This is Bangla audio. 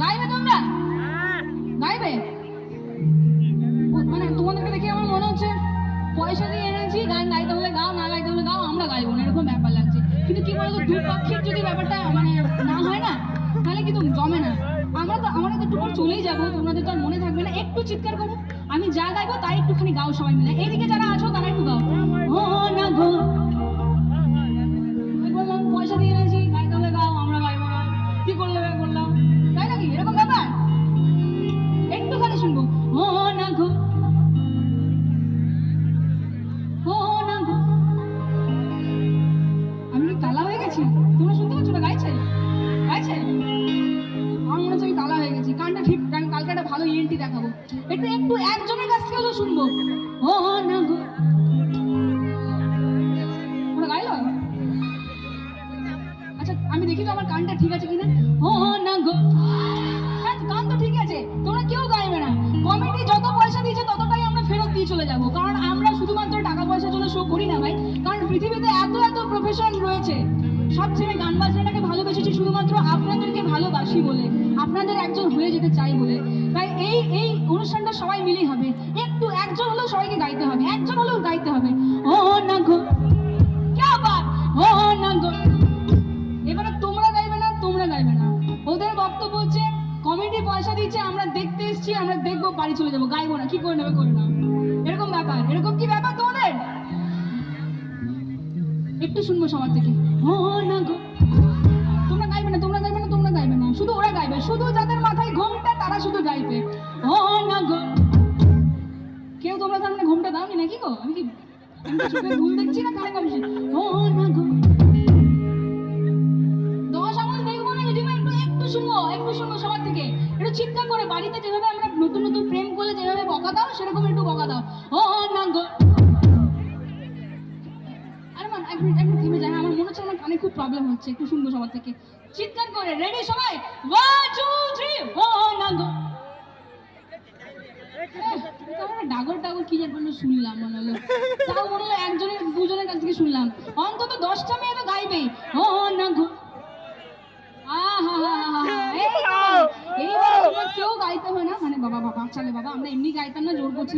গাইবে তোমরা? গাইবে? মানে তোমাদেরকে দেখে আমার মনে হচ্ছে পয়সা দিয়ে এনেছি, গান গাইতে হলে গাও, না গাইতে হলে গাও, আমরা গাইবো না, এরকম ব্যাপার লাগছে। কিন্তু কি বলতো, দুপক্ষের যদি ব্যাপারটা মানে না হয় না, তাহলে কিন্তু জমে না। আমরা তো একটু পর চলেই যাবো, তোমাদের তো আর মনে থাকবে না। একটু চিৎকার করো, আমি যা গাইবো তাই একটুখানি গাও সবাই মিলে। এইদিকে যারা আছো তারা একটু গাও। ও না গো, বললাম পয়সা দিয়ে এনেছি, গাইতে হলে গাও, আমরা গাইবো না, কি করলে বললাম, তাই নাকি? এরকম ব্যাপার একটুখানি শুনবো। ও না গো, ও না গো। আমি কি কালা হয়ে গেছি? তোমরা শুনতে পাচ্ছ না? গাইছে গাইছে, আমার মনে হচ্ছে আমি কালা হয়ে গেছি। কানটা ঠিক, আমি কালকে একটা ভালো ইএনটি দেখাবো। একটু একটু একজনের কাছ থেকে হলেও শুনবো। ও না গো, ওরা গাইলো? আচ্ছা আমি দেখি তো আমার কানটা ঠিক আছে কিনা। ও না গো, হ্যাঁ গান তো ঠিক আছে, তোমরা কেউ গাইবে না। কমিটি যত পয়সা দিয়েছে ততটাই আমরা ফেরত দিয়ে চলে যাব, কারণ আমরা শুধুমাত্র টাকা পয়সার জন্য শো করি না ভাই। কারণ পৃথিবীতে এত এত প্রফেশন রয়েছে, সব ছেড়ে গান বাজনাটাকে ভালোবেসেছি শুধুমাত্র আপনাদেরকে ভালোবাসি বলে, আপনাদের একজন হয়ে যেতে চাই বলে। তাই এই এই অনুষ্ঠানটা সবাই মিলেই হবে। একটু একজন হলেও সবাইকে গাইতে হবে, একজন হলেও গাইতে হবে। ও না গো, क्या बात, ও না গো। এবারে তোমরা গাইবে না, তোমরা গাইবে না। ওদের বক্তব্য হচ্ছে কমিটি পয়সা দিচ্ছে, আমরা দেখতে এসেছি, আমরা দেখবো, বাড়ি চলে যাবো, গাইবো না, কি করে নেবে করে না, এরকম ব্যাপার। এরকম কি ব্যাপার তোমাদের? একটু শুনবো সবার থেকে। ও না গো, তোমরা গাইবে না, তোমরা গাইবে না, তোমরা গাইবে না, শুধু ওরা গাইবে, শুধু যাদের মাথায় ঘোমটা তারা শুধু গাইবে। ও না গো। কেউ তোমরা তার মানে ঘোমটা দাওনি নাকি গো? আমি কি চোখে ভুল দেখছি না কানে কামছি? ও না গো, 10 আঙুল দেখবো না, যদি একটু একটু শুনবো, একটু শুনবো সবার থেকে। একটু চিৎকার করে, বাড়িতে যেভাবে আমরা নতুন নতুন প্রেম করলে যেভাবে বকা দাও, সেরকম একটু বকা দাও। ও না গো। আরে মান এক মিনিট থেমে যায়, আমার মনে হচ্ছে আমার কানে খুব প্রবলেম হচ্ছে। একটু শুনবো সবার থেকে, চিৎকার করে। রেডি সবাই? 1 2 3, ও না গো। ডাগর ডাগর কি যেন শুনলাম, মনে হলো তাও মনে হলো একজনের দুজনের কাছ থেকে শুনলাম। অন্তত 10টা মেয়ে তো গাইবেই। ও না গো, এইবার কেউ গাইতে হয় না, মানে বাবা বাবা, চলে বাবা, আমরা এমনি গাইতাম না, জোর করছিলাম।